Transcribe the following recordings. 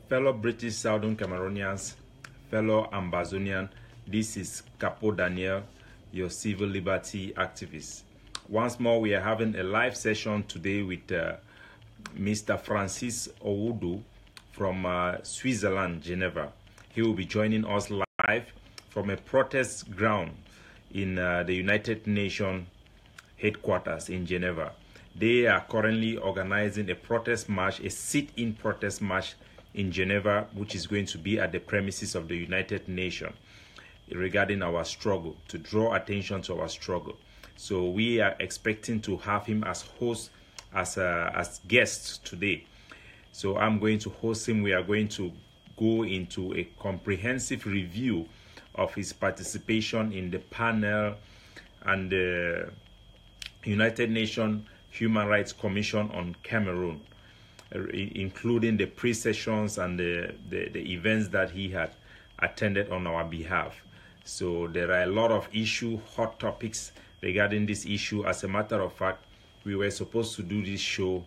Fellow British Southern Cameroonians, fellow Ambazonian, this is Capo Daniel, your civil liberty activist. Once more, we are having a live session today with Mr. Francis Owudu from Switzerland, Geneva. He will be joining us live from a protest ground in the United Nations headquarters in Geneva. They are currently organizing a protest march, a sit-in protest march in Geneva, which is going to be at the premises of the United Nations regarding our struggle, to draw attention to our struggle. So we are expecting to have him as host, as guest today. So I'm going to host him. We are going to go into a comprehensive review of his participation in the panel and the United Nations Human Rights Commission on Cameroon, including the pre-sessions and the events that he had attended on our behalf. So there are a lot of hot topics regarding this issue. As a matter of fact, we were supposed to do this show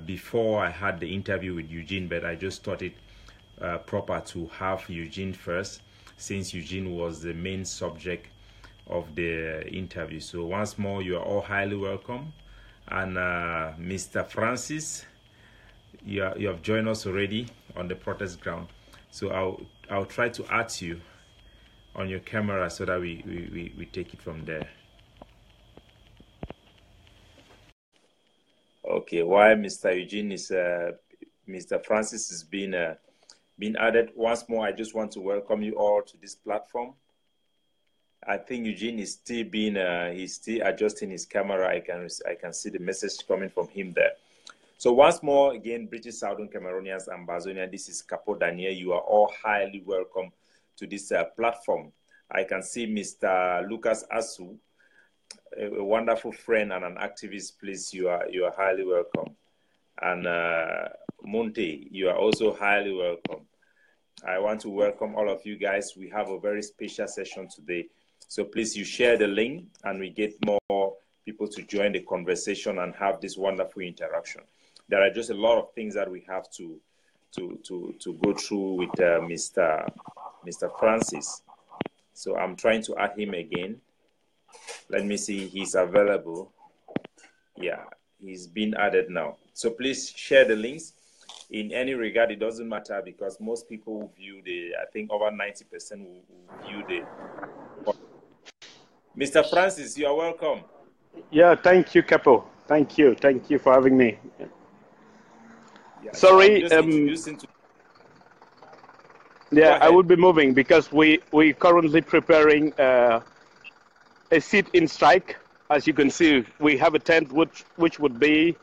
before I had the interview with Eugene, but I just thought it proper to have Eugene first, since Eugene was the main subject of the interview. So once more, you are all highly welcome. And Mr. Francis, you have joined us already on the protest ground. So I'll try to add you on your camera so that we take it from there. Okay, while Mr. Eugene is Mr. Francis is being added, once more, I just want to welcome you all to this platform. I think Eugene is still he's still adjusting his camera. I can see the message coming from him there. So once more, again, British Southern Cameroonians and Ambazonian, this is Capo Daniel. You are all highly welcome to this platform. I can see Mr. Lucas Asu, a wonderful friend and an activist. Please, you are highly welcome. And Monte, you are also highly welcome. I want to welcome all of you guys. We have a very special session today. So please, you share the link and we get more people to join the conversation and have this wonderful interaction. There are just a lot of things that we have to go through with Mr. Francis. So I'm trying to add him again. Let me see, he's available. Yeah, he's been added now. So please share the links. In any regard, it doesn't matter because most people view I think over 90% will view the. Mr. Francis, you are welcome. Yeah, thank you, Capo. Thank you for having me. Yeah, sorry. So yeah, I will be moving because we currently preparing a sit-in strike. As you can see, we have a tent which would be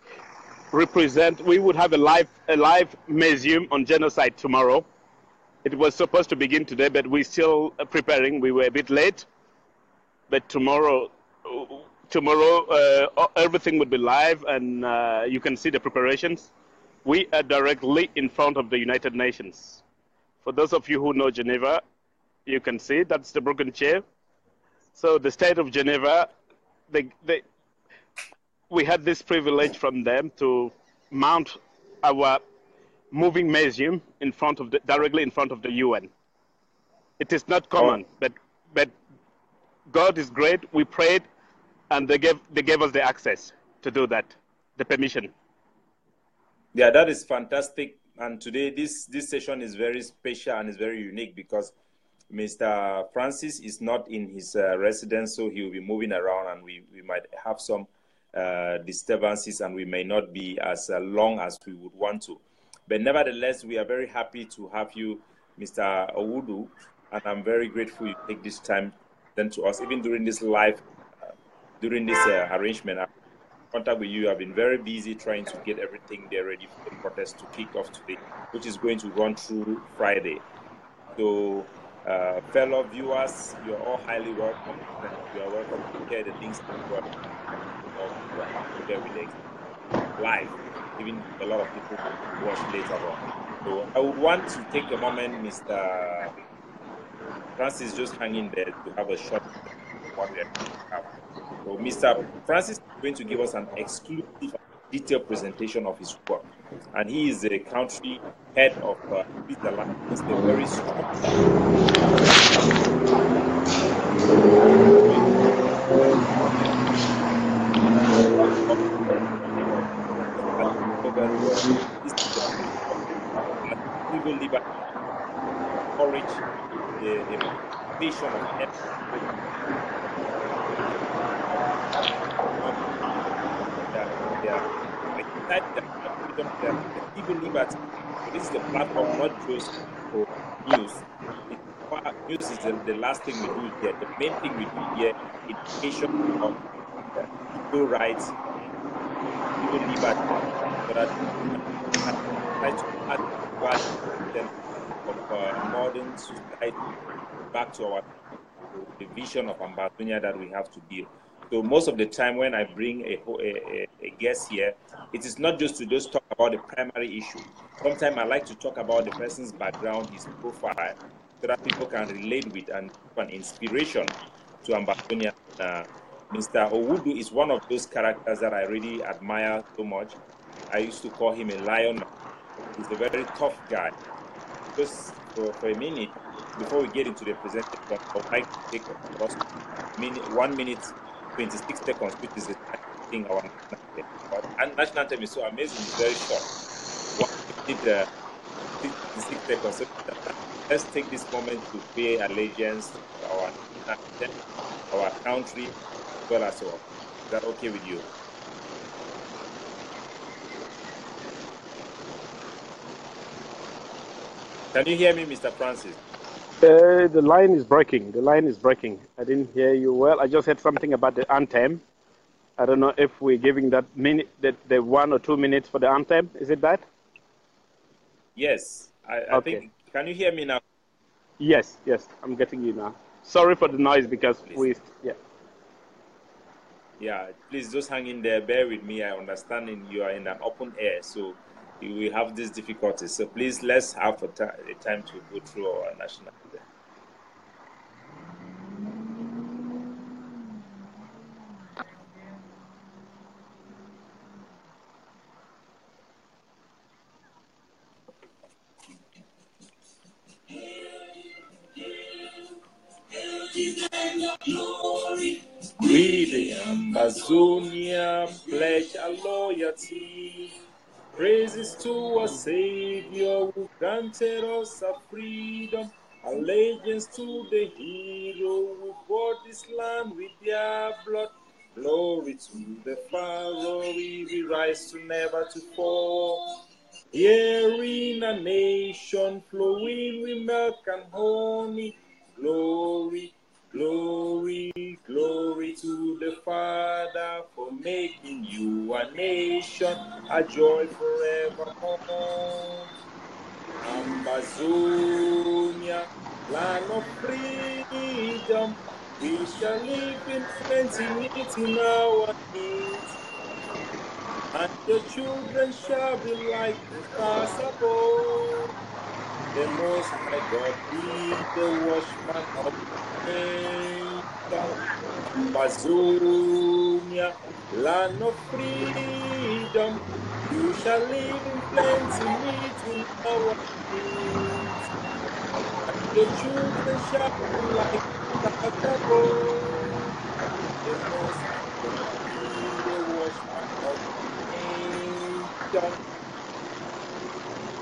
we would have a live museum on genocide tomorrow. It was supposed to begin today, but we're still preparing. We were a bit late, but tomorrow everything would be live, and you can see the preparations. We are directly in front of the United Nations. For those of you who know Geneva, you can see that's the broken chair. So the state of Geneva, we had this privilege from them to mount our moving museum directly in front of the UN. It is not common, but God is great. We prayed, and they gave us the access to do that, the permission. Yeah, that is fantastic. And today, this session is very special and is very unique because Mr. Francis is not in his residence, so he will be moving around, and we might have some disturbances, and we may not be as long as we would want to. But nevertheless, we are very happy to have you, Mr. Owudu, and I'm very grateful you take this time then to us, even during this live, arrangement. Contact with you. I've been very busy trying to get everything there ready for the protest to kick off today, which is going to run through Friday. So, fellow viewers, you are all highly welcome. You are welcome to share the links live. Even a lot of people watch later on. So I would want to take a moment, Mr. Francis, just hanging there to have a short what we have. So Mr. Francis is going to give us an exclusive, detailed presentation of his work. and he is the country head of Switzerland. He's a very strong very well. This is the civil liberty, courage, the emancipation of every they are excited about freedom, they are the civil liberty. So this is the platform, not just for news. News is the last thing we do here. The main thing we do here is education of civil rights, civil liberty, so that try to add value of modern society back to our the vision of Ambazonia that we have to build. So most of the time when I bring a guest here, it is not just to just talk about the primary issue. Sometimes I like to talk about the person's background, his profile, so that people can relate with and give an inspiration to Ambazonia. Mr. Owudu is one of those characters that I really admire so much. I used to call him a lion man. He's a very tough guy. Just for a minute, before we get into the presentation, I would like to take us 1 minute, 26 seconds, which is the thing our national anthem. Our national anthem is so amazing, it's very short. 1 minute, 56 seconds. So let's take this moment to pay allegiance to our anthem, our country, as well as our. Is that okay with you? Can you hear me, Mr. Francis? The line is breaking. The line is breaking. I didn't hear you well. I just heard something about the anthem. I don't know if we're giving that minute, the 1 or 2 minutes for the anthem. Is it that? Yes. I think. Can you hear me now? Yes, I'm getting you now. Sorry for the noise because Yeah, please just hang in there. Bear with me. I understand you are in an open air, so we have these difficulties. So please, let's have a time to go through our national anthem. We, the Amazonia, pledge our loyalty. Praises to our Savior who granted us our freedom. Allegiance to the hero who bought this land with their blood. Glory to the Father, we rise to never to fall. Here in a nation flowing with milk and honey. Glory, glory, glory to the Father for making you a nation, a joy forevermore. Amazonia, land of freedom, we shall live in plenty, meeting our needs. And your children shall be like the stars above. The Most High God be the watchman of the nation. Amazonia, land of freedom, you shall live in plenty, meeting our needs. And your children shall be like the stars above. The Most High God be the watchman of the nation.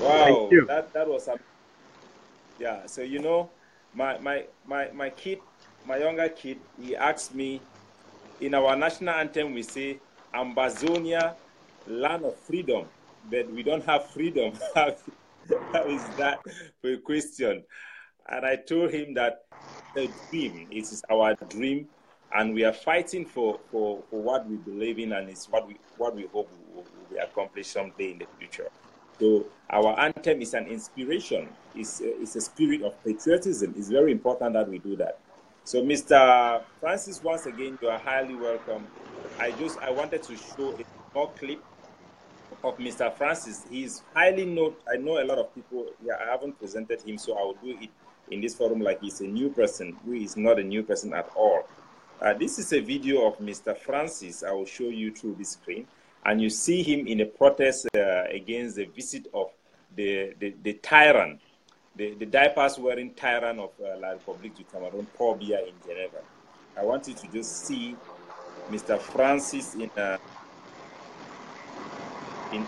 Thank Wow, you. that was yeah. So my kid, my younger kid, he asked me, in our national anthem we say Ambazonia, land of freedom, but we don't have freedom. How is that for a question? And I told him that the dream, it is our dream, and we are fighting for what we believe in, and it's what we hope will be accomplished someday in the future. So our anthem is an inspiration. It's a spirit of patriotism. It's very important that we do that. So Mr. Francis, once again, you are highly welcome. I wanted to show a small clip of Mr. Francis. He's highly known. I know a lot of people. Yeah, I haven't presented him, so I will do it in this forum like he's a new person, who is not a new person at all. This is a video of Mr. Francis. I will show you through the screen. and you see him in a protest against the visit of the tyrant, the diapers wearing tyrant of La République du Cameroon, Paul Biya in Geneva. I want you to just see Mr. Francis in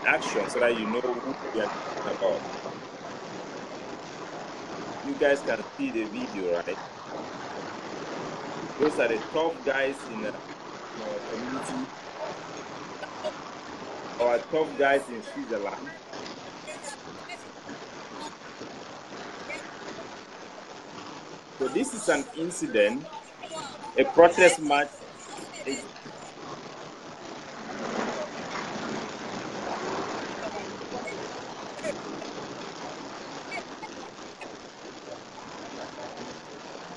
action so that you know who we are talking about. You guys can see the video, right? Those are the tough guys in our community, our tough guys in Switzerland. So this is an incident, a protest march.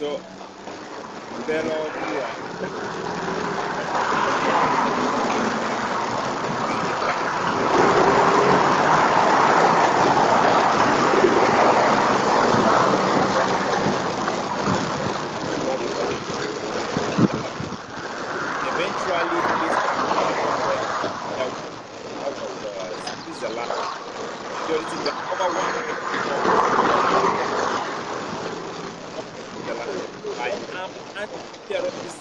So, fellow eventually this out of Switzerland. Security got over 100 by armed anti-terrorist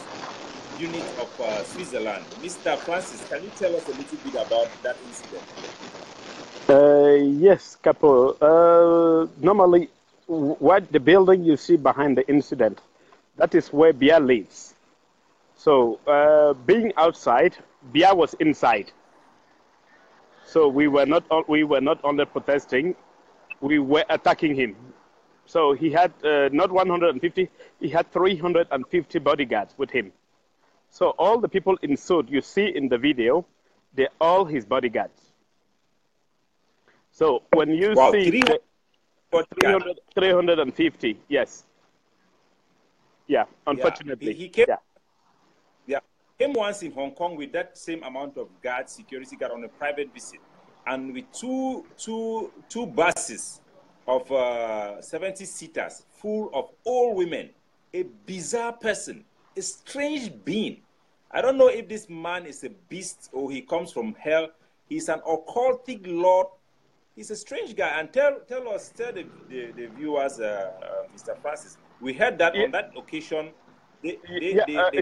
unit of Switzerland. Mr. Francis, can you tell us a little bit about that incident? Yes, Capo. Normally, what the building you see behind the incident, that is where Biya lives. So, being outside, Biya was inside. So we were not only protesting, we were attacking him. So he had not 150, he had 350 bodyguards with him. So all the people in suit you see in the video, they're all his bodyguards. So when you see 350, yes. Yeah, unfortunately. Yeah. He came, came once in Hong Kong with that same amount of guards, security guard on a private visit, and with two buses of 70-seaters full of old women, a bizarre person, a strange being. I don't know if this man is a beast or he comes from hell. He's an occultic lord. He's a strange guy. And tell the viewers, Mr. Francis, we heard that on that occasion, the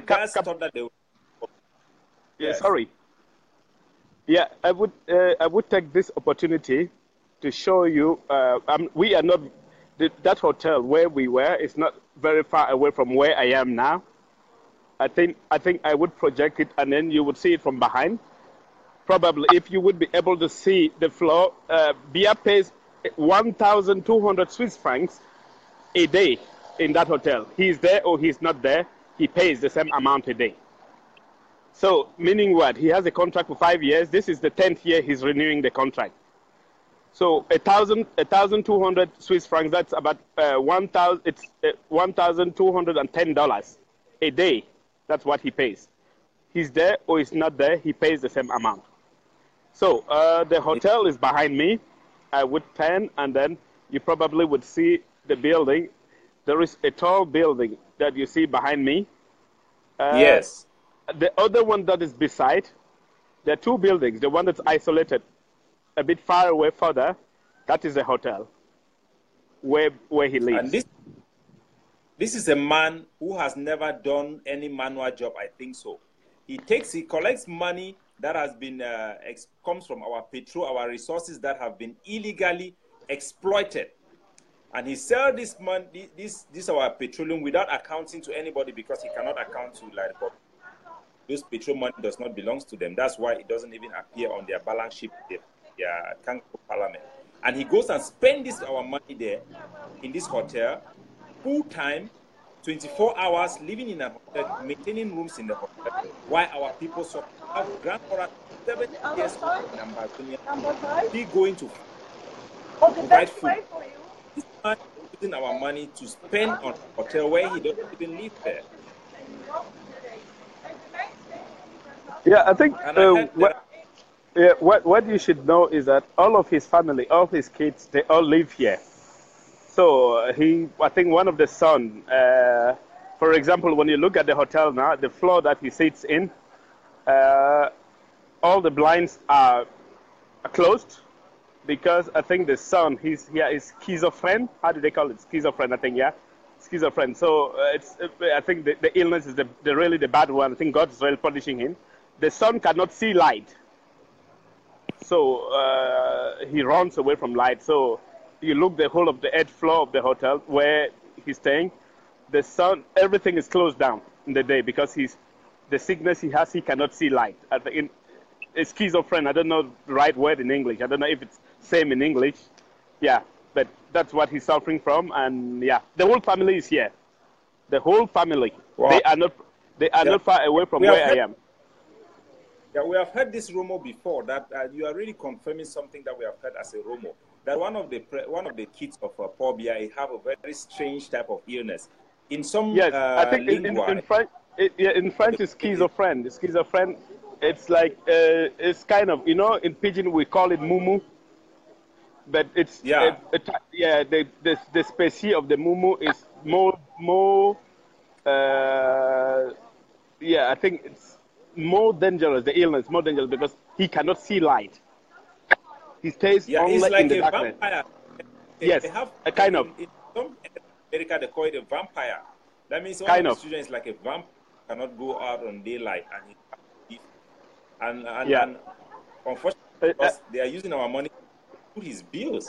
guys thought that they were... Yes. Sorry. Yeah, I would take this opportunity to show you. We are not that hotel where we were is not very far away from where I am now. I think I would project it, and then you would see it from behind. Probably, if you would be able to see the floor, Biya pays 1,200 Swiss francs a day in that hotel. He's there or he's not there, he pays the same amount a day. So, meaning what? He has a contract for 5 years. This is the 10th year he's renewing the contract. So, 1,200 Swiss francs. That's about $1,210 a day. That's what he pays. He's there or he's not there. He pays the same amount. So, the hotel is behind me. I would pan, and then you probably would see the building. There is a tall building that you see behind me. Yes. The other one that is beside, there are two buildings. The one that's isolated a bit far away further, that is a hotel where he lives. And this is a man who has never done any manual job, I think so. He collects money that has been, comes from our petrol, our resources that have been illegally exploited. And he sells this money, this our petroleum without accounting to anybody because he cannot account to like this petrol money does not belong to them. That's why it doesn't even appear on their balance sheet, their Kanko Parliament. And he goes and spends our money there in this hotel, full time, 24 hours, living in a hotel, maintaining rooms in the hotel, while our people have grandmother 7 years old in Ambazonia, he going to provide food. This man is using our money to spend on a hotel where he doesn't even live there. Yeah, I think what you should know is that all of his family, all his kids, they all live here. So I think one of the sons, for example, when you look at the hotel now, the floor that he sits in, all the blinds are closed because I think the son is schizophrenic. How do they call it? Schizophrenic, I think. Yeah, schizophrenic. So I think the illness is the really the bad one. I think God is really punishing him. The son cannot see light, so he runs away from light. So you look the whole of the 8th floor of the hotel where he's staying. The sun, everything is closed down in the day because the sickness he has, he cannot see light. It's schizophrenic. I don't know the right word in English. I don't know if it's same in English. Yeah, but that's what he's suffering from, and yeah, the whole family is here. The whole family. Wow. They are not far away from where I am. Yeah, we have heard this rumor before that you are really confirming something that we have heard as a rumor. That one of the kids of Paul Biya have a very strange type of illness. In some yes, I think in French, in French it's schizophrenic. Schizophrenic. It's like it's kind of, you know, in pidgin we call it mumu, but it's the species of the mumu is more I think it's more dangerous. The illness more dangerous because he cannot see light. He stays only like in the darkness. Vampire. Yes, they have a kind of. In some America they call it a vampire. That means kind of of the children is like a vampire, cannot go out on daylight and unfortunately they are using our money to put his bills.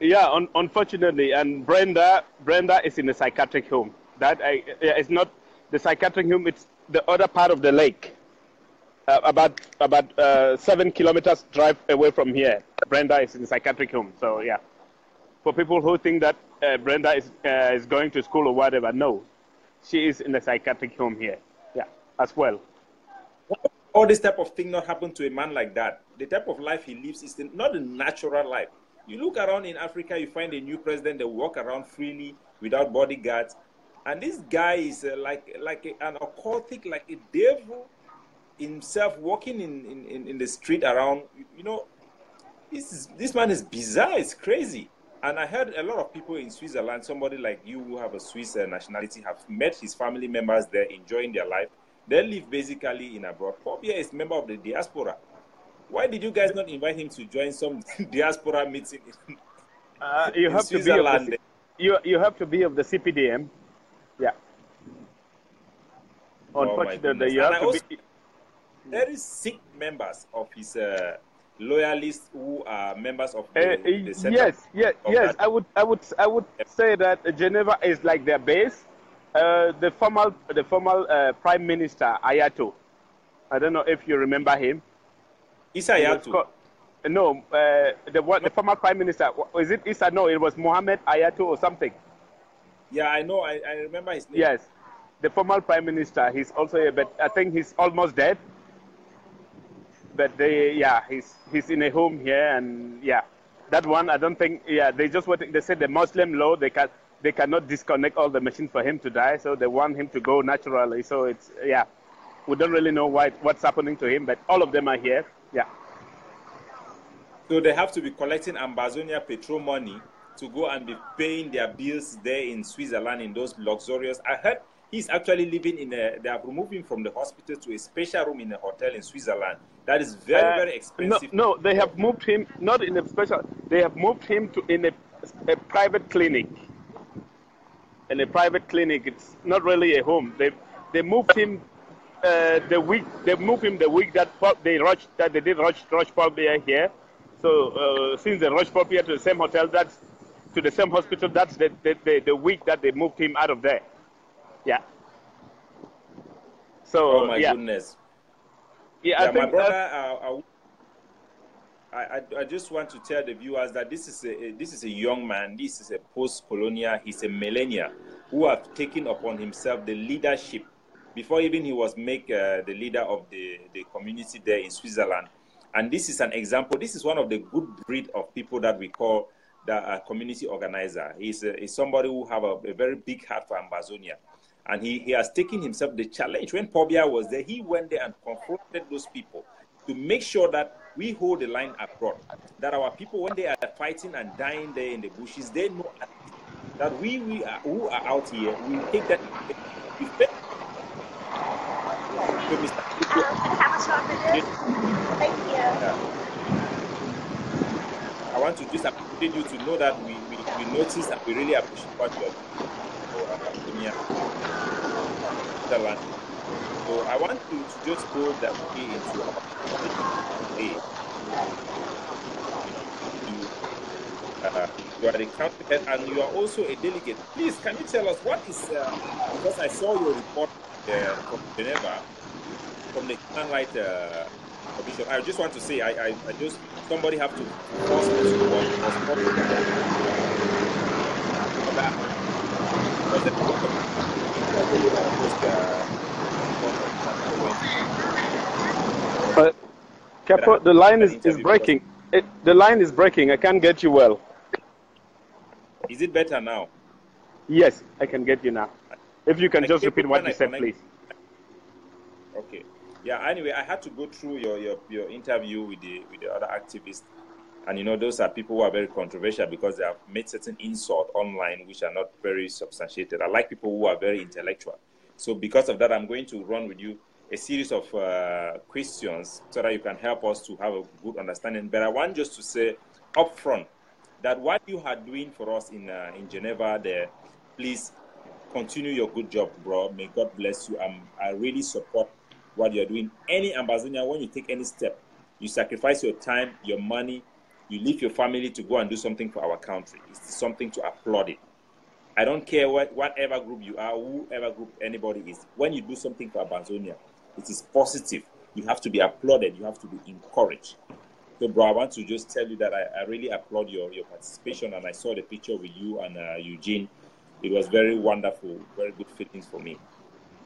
Yeah, unfortunately, and Brenda is in a psychiatric home. It's not the psychiatric home. It's the other part of the lake, about 7 kilometers drive away from here. Brenda is in a psychiatric home. So yeah, for people who think that Brenda is going to school or whatever, no, she is in a psychiatric home here. Yeah, as well. All this type of thing not happen to a man like that. The type of life he lives is not a natural life. You look around in Africa, you find a new president, they walk around freely without bodyguards. And this guy is like an occultic, like a devil himself walking in the street around. You know, this man is bizarre, it's crazy. And I heard a lot of people in Switzerland, somebody like you who have a Swiss nationality, have met his family members there enjoying their life. They live basically in abroad. Paul Biya is a member of the diaspora. Why did you guys not invite him to join some diaspora meeting you in have Switzerland? To be you have to be of the CPDM. Yeah. Unfortunately, you have to be. Very sick members of his loyalists who are members of the center. Yes. I would say that Geneva is like their base. The former Prime Minister Ayato. I don't know if you remember him. Issa Ayato. No, the former Prime Minister, is it Issa? No, it was Mohammed Ayato or something. Yeah, I know. I remember his name. Yes, the former Prime Minister. He's also here, but I think he's almost dead. But he's in a home here, and yeah, that one I don't think. Yeah, they just want. They said the Muslim law they cannot disconnect all the machines for him to die, so they want him to go naturally. So it's we don't really know what's happening to him, but all of them are here. Yeah. So they have to be collecting Ambazonia petrol money to go and be paying their bills there in Switzerland in those luxurious. I heard he's actually living in they have removed him from the hospital to a special room in a hotel in Switzerland. That is very expensive. No, they have moved him not in a special. They have moved him to in a private clinic. In a private clinic, it's not really a home. They moved him the week that they did rush Paul Biya here. So since they rushed Paul Biya to the same hotel, that's to the same hospital. That's the week that they moved him out of there. Yeah. So oh my goodness. Yeah, I think, my brother. I just want to tell the viewers that this is a young man. This is a post-colonial. He's a millennial who have taken upon himself the leadership before even he was made the leader of the community there in Switzerland. And this is an example. This is one of the good breed of people that we call the community organizer. He's somebody who have a very big heart for Ambazonia. And he has taken himself the challenge. When Paul Biya was there, he went there and confronted those people to make sure that we hold the line abroad. That our people, when they are fighting and dying there in the bushes, they know that we who are out here, we take that. Thank you. I want to just appreciate you to know that we notice and we really appreciate what you are doing for Ambazonia land. So I want to just go that way into our topic today. You are the country head and you are also a delegate. Please, can you tell us what is, because I saw your report from Geneva, from the Human Rights Commission. I just want to say, I just, somebody have to force me to watch or spot that. Because there's a lot of But Capo, the line is breaking. The line is breaking. I can't get you well. Is it better now? Yes, I can get you now. If you can just repeat what you said, please. Okay. Yeah. Anyway, I had to go through your interview with the other activists, and those are people who are very controversial because they have made certain insults online which are not very substantiated. I like people who are very intellectual. So because of that, I'm going to run with you a series of questions so that you can help us to have a good understanding. But I want just to say up front that what you are doing for us in Geneva there, please continue your good job, bro. May God bless you. I really support what you're doing. Any Ambazonian, when you take any step, you sacrifice your time, your money, you leave your family to go and do something for our country. It's something to applaud it. I don't care whatever group you are, whoever group anybody is. When you do something for Ambazonia, it is positive. You have to be applauded. You have to be encouraged. So, bro, I want to just tell you that I really applaud your participation, and I saw the picture with you and Eugene. It was very wonderful, very good feelings for me.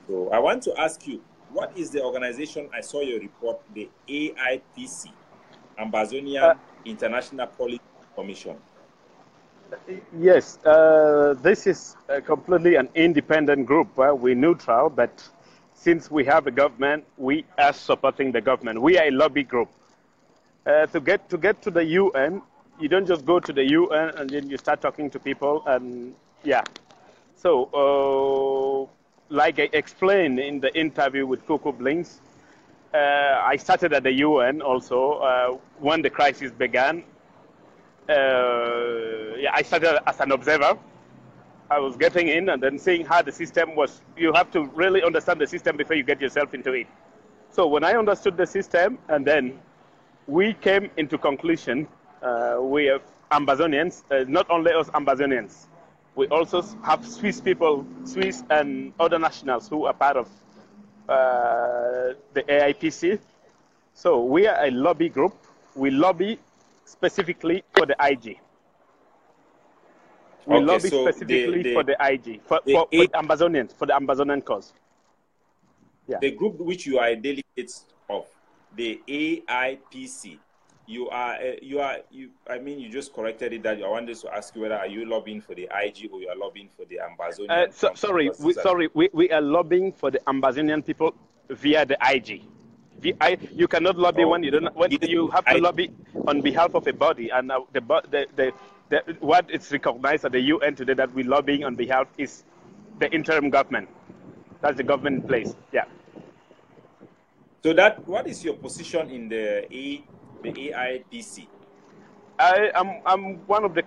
So I want to ask you, what is the organization? I saw your report, the AIPC, Ambazonian International Policy Commission. Yes, this is completely an independent group. We're neutral, but since we have a government, we are supporting the government. We are a lobby group. To get to the UN, you don't just go to the UN and then you start talking to people and yeah. So, like I explained in the interview with Coco Blinks, I started at the UN also when the crisis began. I started as an observer. I was getting in and then seeing how the system was. You have to really understand the system before you get yourself into it. So when I understood the system, and then we came into conclusion, we are Ambazonians, not only us Ambazonians, we also have Swiss people, Swiss and other nationals who are part of the AIPC. So we are a lobby group. We lobby specifically for the IG. We lobby specifically for the IG, for the Ambazonians, for the Ambazonian cause. Yeah. The group which you are a delegate of, the AIPC, I mean, you just corrected it. That I wanted to ask you whether are you lobbying for the IG or you are lobbying for the Ambazonian? We are lobbying for the Ambazonian people via the IG. You cannot lobby when you don't. When you have to lobby on behalf of a body, and what is recognized at the UN today that we're lobbying on behalf is the interim government. That's the government in place. Yeah. So what is your position in the AIPC? I'm one of the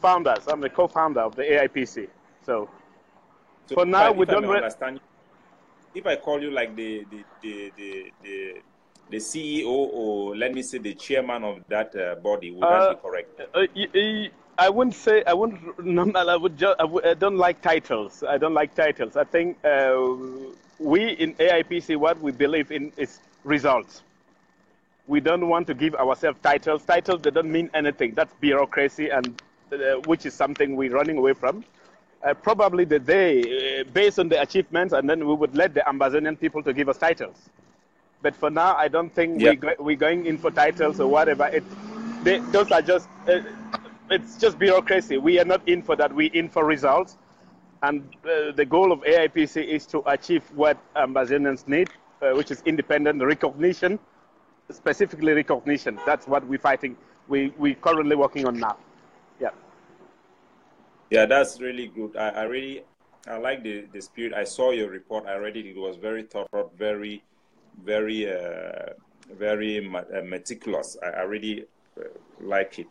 founders. I'm the co-founder of the AIPC. So for now we don't understand. If I call you like the CEO or let me say the chairman of that body, would that be correct? I wouldn't say. I don't like titles. I don't like titles. I think we in AIPC, what we believe in is results. We don't want to give ourselves titles. Titles, they don't mean anything. That's bureaucracy, and which is something we're running away from. Probably the day, based on the achievements, and then we would let the Ambazonian people to give us titles. But for now, I don't think we're going in for titles or whatever. Those are just, it's just bureaucracy. We are not in for that. We're in for results. And the goal of AIPC is to achieve what Ambazonians need, which is independent recognition, specifically recognition. That's what we're fighting. We're currently working on now. Yeah. Yeah, that's really good. I like the spirit. I saw your report. I read it. It was very thorough, very very, very meticulous. I really like it.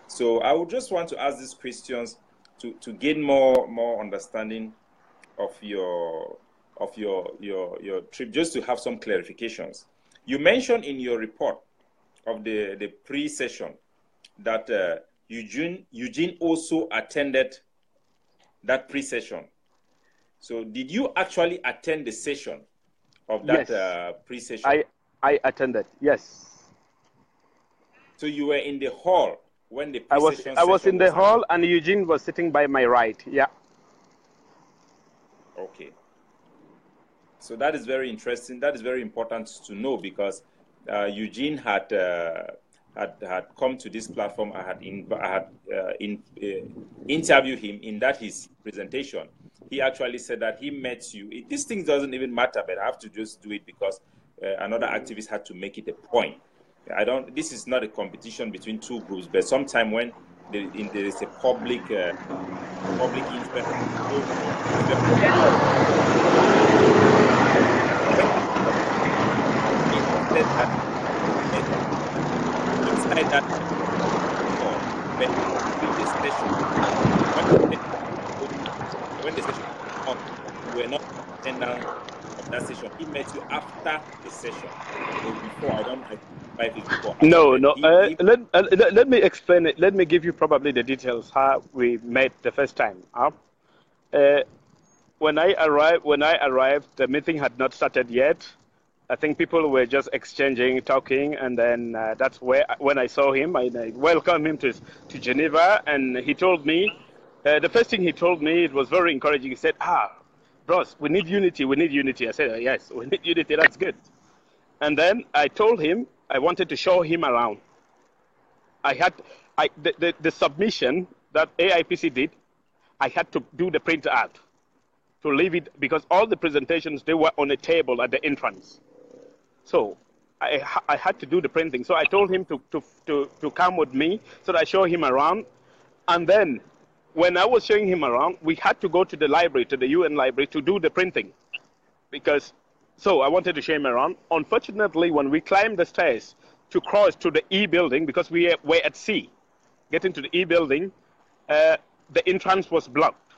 So I would just want to ask these questions to gain more understanding of your trip, just to have some clarifications. You mentioned in your report of the pre-session that Eugene also attended that pre-session. So did you actually attend the session of that pre-session? I attended, yes. So you were in the hall when the pre-session I was in the hall, happening. and Eugene was sitting by my right. Yeah. Okay. So that is very interesting. That is very important to know, because Eugene had come to this platform. I had interviewed him in that his presentation. He actually said that he met you. This thing doesn't even matter, but I have to just do it because another activist had to make it a point. This is not a competition between two groups, but sometime when there is a public interest. Inside that when the session we were not attendant of that session. He met you after the session or before. I don't know if it's before. No. Let me explain it. Let me give you probably the details how we met the first time. When I arrived, the meeting had not started yet. I think people were just exchanging, talking, and then that's when I saw him, I welcomed him to Geneva, and he told me, the first thing he told me, it was very encouraging. He said, bros, we need unity, we need unity. I said, yes, we need unity, that's good. And then I told him I wanted to show him around. The submission that AIPC did, I had to do the print out to leave it, because all the presentations, they were on a table at the entrance. So I had to do the printing. So I told him to come with me so that I show him around. And then when I was showing him around, we had to go to the library, to the UN library, to do the printing. So I wanted to show him around. Unfortunately, when we climbed the stairs to cross to the E building, because we were at sea, getting to the E building, the entrance was blocked.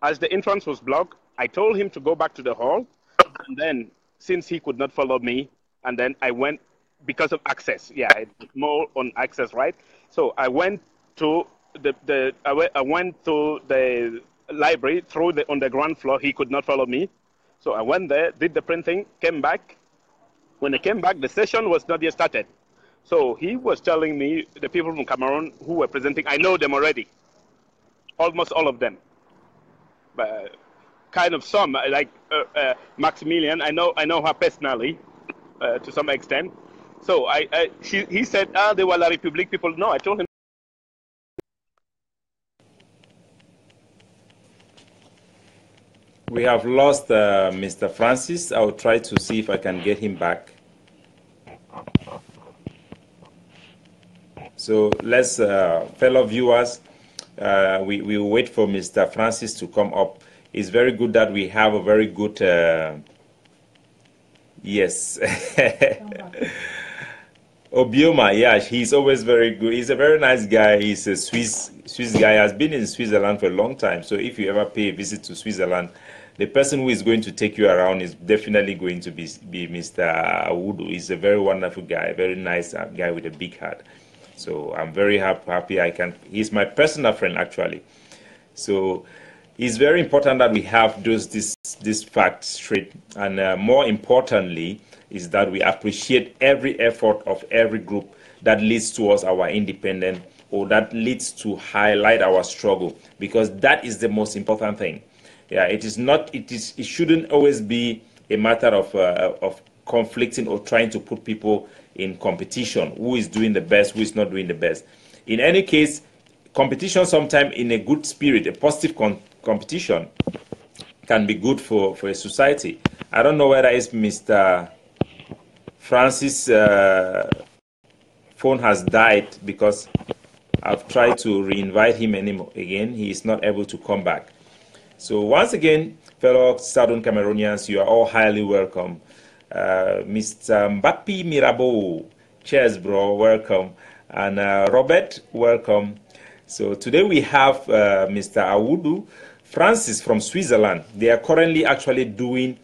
As the entrance was blocked, I told him to go back to the hall, and then since he could not follow me, and then I went because of access. Yeah, it's more on access, right? So I went to I went to the library through the underground floor. He could not follow me, so I went there, did the printing, came back. When I came back, the session was not yet started. So he was telling me the people from Cameroon who were presenting, I know them already, almost all of them. But kind of some, like Maximilian, I know her personally to some extent. So he said, they were La République people. No, I told him. We have lost Mr. Francis. I'll try to see if I can get him back. So let's, fellow viewers, we will wait for Mr. Francis to come up. It's very good that we have a very good, yes. Obioma, yeah, he's always very good. He's a very nice guy. He's a Swiss guy, has been in Switzerland for a long time. So if you ever pay a visit to Switzerland, the person who is going to take you around is definitely going to be Mr. Awudu. He's a very wonderful guy, a very nice guy with a big heart. So I'm very happy he's my personal friend actually. So it's very important that we have this fact straight, and more importantly is that we appreciate every effort of every group that leads towards our independence, or that leads to highlight our struggle, because that is the most important thing. Yeah, it shouldn't always be a matter of conflicting or trying to put people in competition, who is doing the best, who is not doing the best. In any case, competition sometimes in a good spirit, a positive competition, can be good for a society. I don't know whether it's Mr. Francis' phone has died, because I've tried to re-invite him again. He is not able to come back. So once again, fellow Southern Cameroonians, you are all highly welcome Mr. Mbapi Mirabeau. Cheers, bro. Welcome. And Robert, welcome. So today we have Mr. Awudu Francis from Switzerland. They are currently actually doing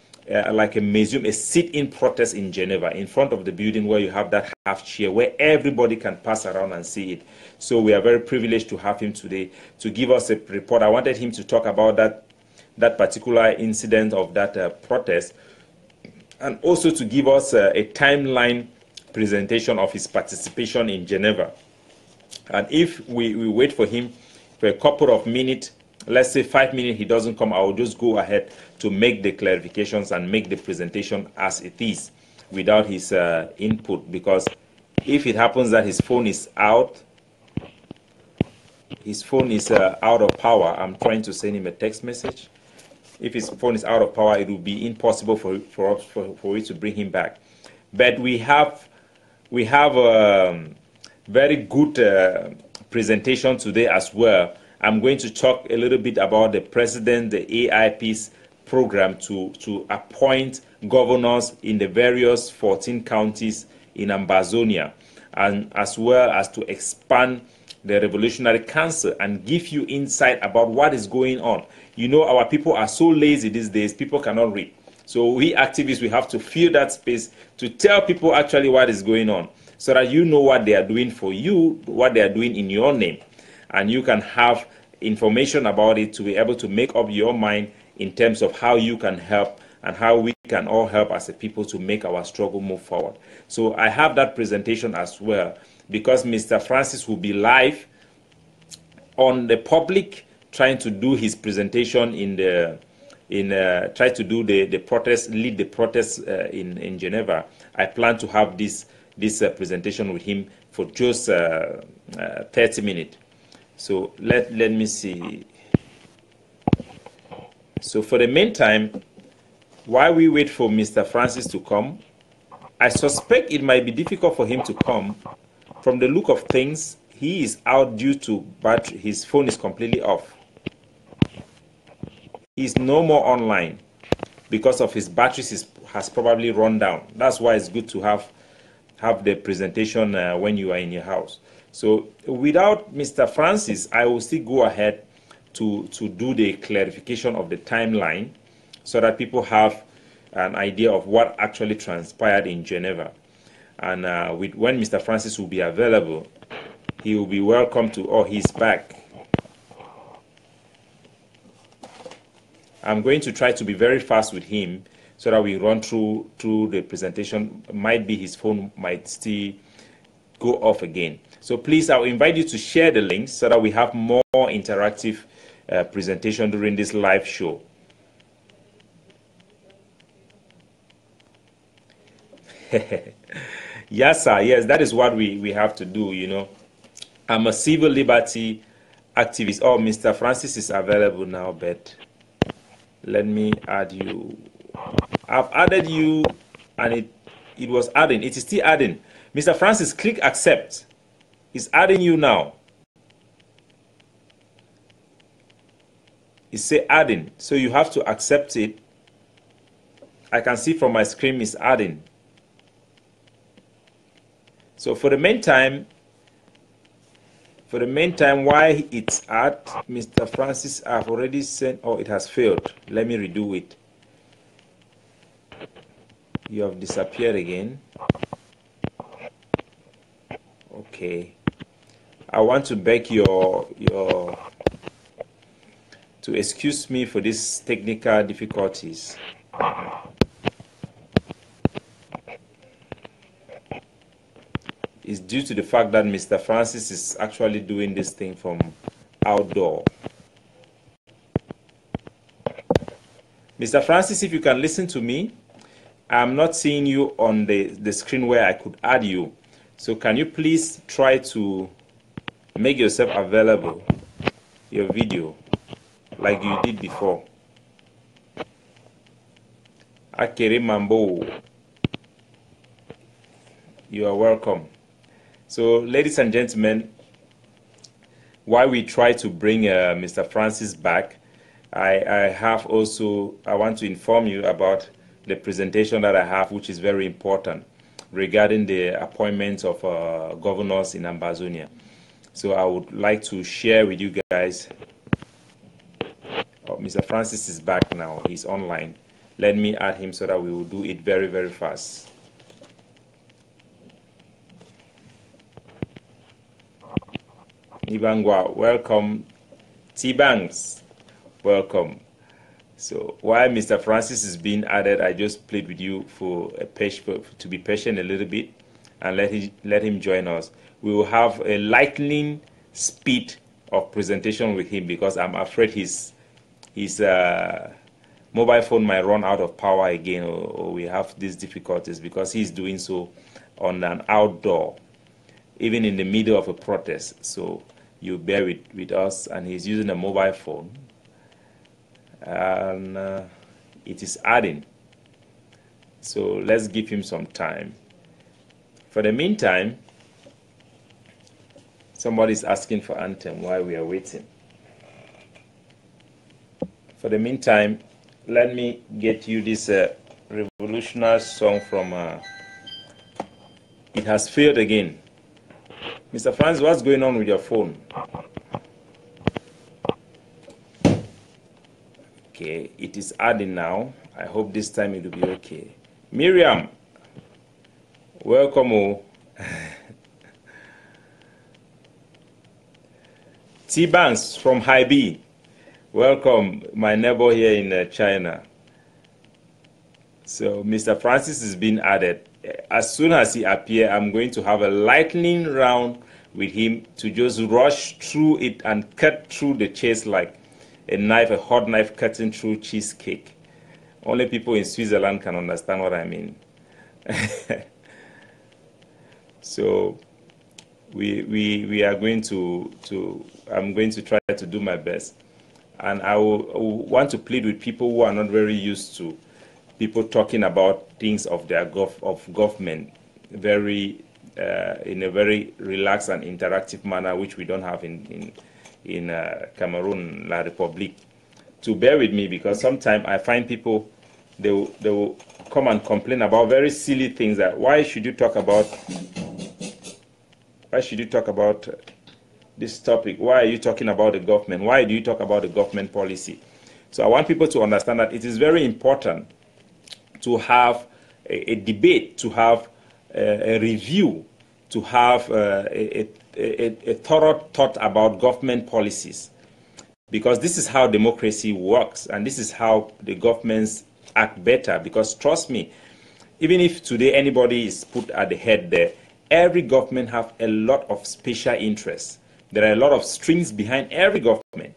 like a museum, a sit-in protest in Geneva, in front of the building where you have that half chair where everybody can pass around and see it. So we are very privileged to have him today to give us a report. I wanted him to talk about that particular incident of that protest, and also to give us a timeline presentation of his participation in Geneva. And if we wait for him for a couple of minutes, let's say 5 minutes, he doesn't come, I will just go ahead to make the clarifications and make the presentation as it is without his input. Because if it happens that his phone is out, out of power, I'm trying to send him a text message. If his phone is out of power, it will be impossible for it to bring him back. But we have very good presentation today as well. I'm going to talk a little bit about the president, the AIP's program to appoint governors in the various 14 counties in Ambazonia, and as well as to expand the Revolutionary Council and give you insight about what is going on. You know, our people are so lazy these days, people cannot read. So we activists, we have to fill that space to tell people actually what is going on, so that you know what they are doing for you, what they are doing in your name. And you can have information about it to be able to make up your mind in terms of how you can help and how we can all help as a people to make our struggle move forward. So I have that presentation as well, because Mr. Francis will be live on the public trying to do his presentation try to do the protest, lead the protest in Geneva. I plan to have this presentation with him for just 30 minutes. So let me see. So for the meantime, while we wait for Mr. Francis to come, I suspect it might be difficult for him to come. From the look of things, he is out due to battery. His phone is completely off. He's no more online because of his batteries has probably run down. That's why it's good to have the presentation when you are in your house. So without Mr. Francis, I will still go ahead to do the clarification of the timeline so that people have an idea of what actually transpired in Geneva. And when Mr. Francis will be available, he will be welcome to, oh, he's back. I'm going to try to be very fast with him so that we run through the presentation. Might be his phone might still go off again. So please, I'll invite you to share the links so that we have more interactive presentation during this live show. Yes, sir. Yes, that is what we have to do, you know. I'm a civil liberty activist. Oh, Mr. Francis is available now, but let me add you. I've added you, and it was adding. It is still adding. Mr. Francis, click accept. It's adding you now. It say adding, so you have to accept it. I can see from my screen it's adding. So for the meantime, while it's at Mr. Francis, I've already sent. Oh, it has failed. Let me redo it. You have disappeared again. Okay. I want to beg to excuse me for these technical difficulties. It's due to the fact that Mr. Francis is actually doing this thing from outdoor. Mr. Francis, if you can listen to me, I'm not seeing you on the screen where I could add you. So can you please try to make yourself available, your video, like you did before. Akere Mambo, you are welcome. So, ladies and gentlemen, while we try to bring Mr. Francis back, I want to inform you about the presentation that I have, which is very important regarding the appointments of governors in Ambazonia. So I would like to share with you guys. Oh, Mr. Francis is back now. He's online. Let me add him so that we will do it very, very fast. Ibangwa, welcome. T-Banks, welcome. So while Mr. Francis is being added, I just played with you for to be patient a little bit and let him join us. We will have a lightning speed of presentation with him because I'm afraid his mobile phone might run out of power again, or we have these difficulties because he's doing so on an outdoor, even in the middle of a protest. So you bear with us, and he's using a mobile phone, and it is adding. So let's give him some time. For the meantime, somebody's asking for anthem while we are waiting. For the meantime, let me get you this revolutionary song from It Has Failed Again. Mr. Francis, what's going on with your phone? Okay, it is adding now. I hope this time it will be okay. Miriam, welcome. T-Banks from High B. Welcome, my neighbor here in China. So Mr. Francis is being added. As soon as he appears, I'm going to have a lightning round with him to just rush through it and cut through the chase like a knife, a hot knife cutting through cheesecake. Only people in Switzerland can understand what I mean. So we are going I'm going to try to do my best. And I will want to plead with people who are not very used to people talking about things of their government in a very relaxed and interactive manner, which we don't have in Cameroon, La République. To bear with me, because sometimes I find people they will come and complain about very silly things. That why should you talk about this topic? Why are you talking about the government? Why do you talk about the government policy? So I want people to understand that it is very important to have a debate, to have a review, to have a thorough thought about government policies. Because this is how democracy works, and this is how the governments act better. Because trust me, even if today anybody is put at the head there, every government have a lot of special interests. There are a lot of strings behind every government.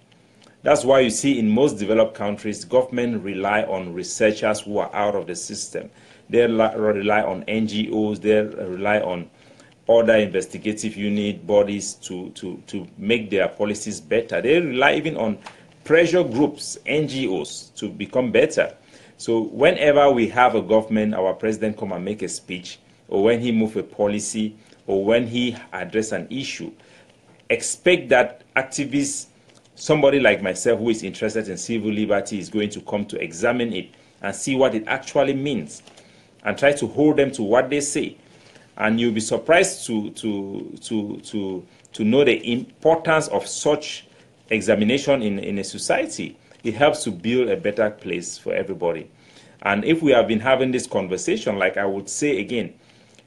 That's why you see in most developed countries, government rely on researchers who are out of the system. They rely on NGOs, they rely on other investigative unit bodies to make their policies better. They rely even on pressure groups, NGOs, to become better. So whenever we have a government, our president come and make a speech, or when he move a policy, or when he address an issue, expect that activists, somebody like myself who is interested in civil liberty, is going to come to examine it and see what it actually means and try to hold them to what they say. And you'll be surprised to know the importance of such examination in a society. It helps to build a better place for everybody. And if we have been having this conversation, like I would say again,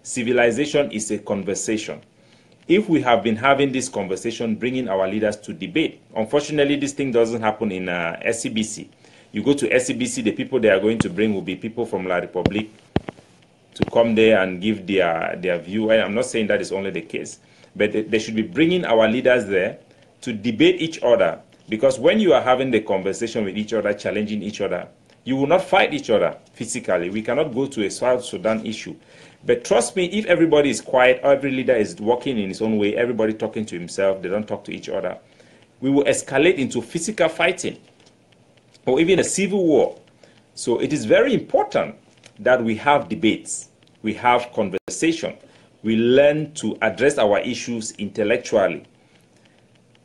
civilization is a conversation. If we have been having this conversation, bringing our leaders to debate, unfortunately, this thing doesn't happen in SCBC. You go to SCBC, the people they are going to bring will be people from La République to come there and give their view. And I'm not saying that is only the case, but they should be bringing our leaders there to debate each other. Because when you are having the conversation with each other, challenging each other, you will not fight each other physically. We cannot go to a South Sudan issue. But trust me, if everybody is quiet, every leader is working in his own way, everybody talking to himself, they don't talk to each other, we will escalate into physical fighting or even a civil war. So it is very important that we have debates, we have conversation, we learn to address our issues intellectually.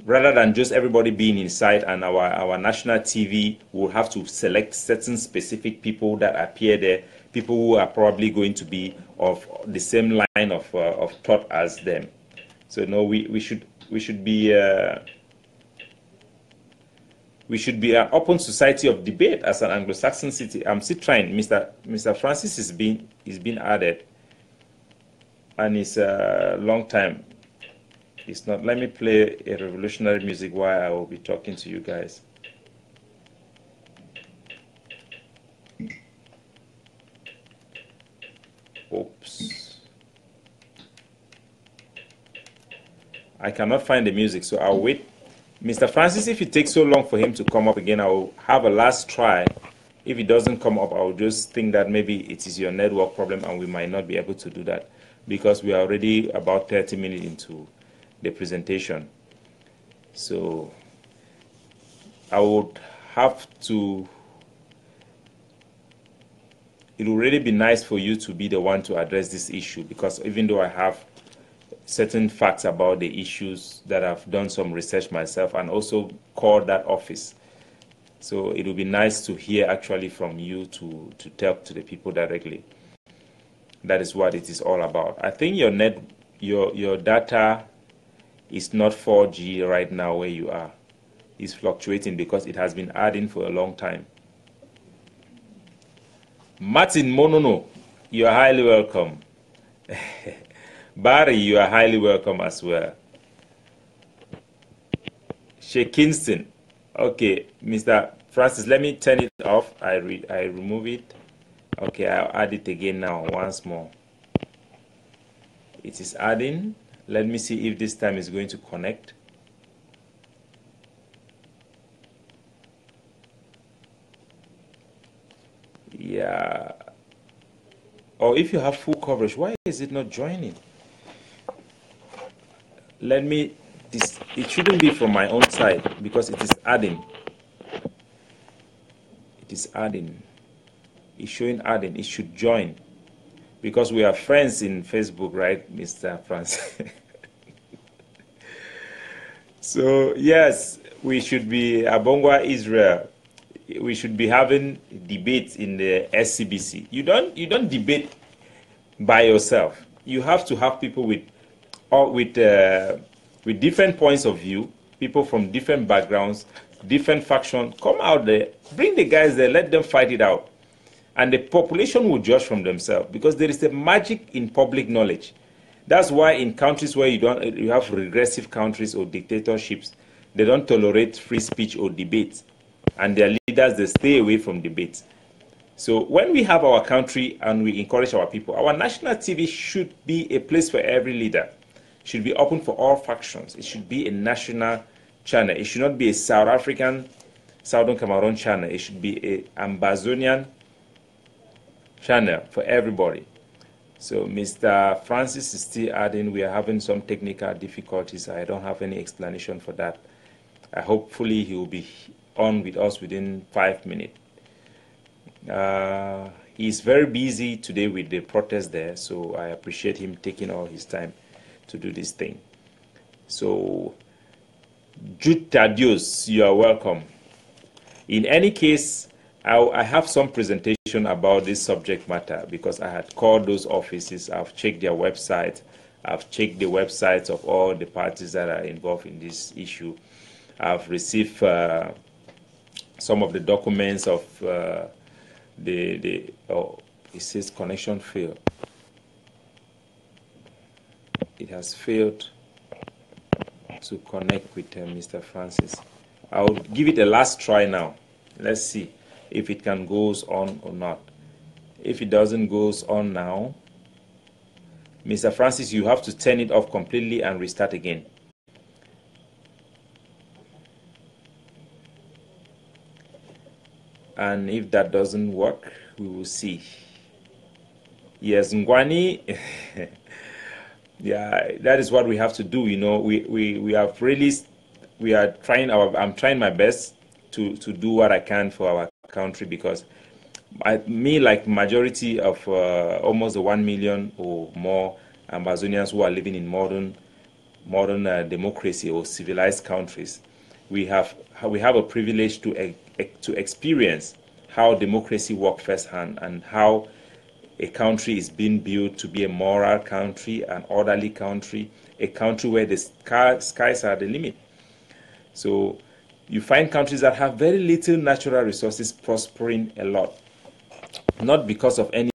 rather than just everybody being inside, and our national TV will have to select certain specific people that appear there, people who are probably going to be of the same line of thought as them. So no, we should be an open society of debate as an Anglo-Saxon city. I'm still trying. Mr. Francis is being added, and it's a long time. It's not. Let me play a revolutionary music while I will be talking to you guys. Oops. I cannot find the music, so I'll wait. Mr. Francis, if it takes so long for him to come up again, I will have a last try. If it doesn't come up, I'll just think that maybe it is your network problem and we might not be able to do that because we are already about 30 minutes into the presentation. So I would have to, it would really be nice for you to be the one to address this issue, because even though I have certain facts about the issues that I've done some research myself and also called that office. So it would be nice to hear actually from you to talk to the people directly. That is what it is all about. I think your data is not 4G right now where you are. It's fluctuating because it has been adding for a long time. Martin Monono, you are highly welcome. Barry, you are highly welcome as well. Shea Kingston. Okay, Mr. Francis, let me turn it off. I remove it. Okay, I'll add it again now, once more. It is adding. Let me see if this time is going to connect. Yeah. Or if you have full coverage, why is it not joining? Let me, it shouldn't be from my own side because it is adding. It is adding. It's showing adding. It should join because we are friends in Facebook, right, Mr. Francis? So yes, we should be Abongwa Israel. We should be having debates in the SCBC. You don't debate by yourself. You have to have people with different points of view, people from different backgrounds, different factions. Come out there, bring the guys there, let them fight it out, and the population will judge from themselves because there is a magic in public knowledge. That's why in countries where you have regressive countries or dictatorships, they don't tolerate free speech or debate, and their leaders, they stay away from debates. So when we have our country and we encourage our people, our national TV should be a place for every leader. It should be open for all factions. It should be a national channel. It should not be a South African, Southern Cameroon channel. It should be a Ambazonian channel for everybody. So Mr. Francis is still adding. We are having some technical difficulties. I don't have any explanation for that. Hopefully he will be on with us within 5 minutes. He's very busy today with the protest there, so I appreciate him taking all his time to do this thing. So Jude Tadios, you are welcome. In any case, I have some presentation about this subject matter because I had called those offices. I've checked their website. I've checked the websites of all the parties that are involved in this issue. I've received some of the documents of it says connection failed. It has failed to connect with Mr. Francis. I'll give it a last try now. Let's see if it can goes on or not. If it doesn't goes on now, Mr. Francis, you have to turn it off completely and restart again. And if that doesn't work, we will see. Yes, Ngwani. Yeah, that is what we have to do. You know, we have really, I'm trying my best to do what I can for our country because like majority of almost 1 million or more Ambazonians who are living in modern modern democracy or civilized countries, we have a privilege to experience how democracy works firsthand and how a country is being built to be a moral country, an orderly country, a country where the skies are the limit. So you find countries that have very little natural resources prospering a lot, not because of any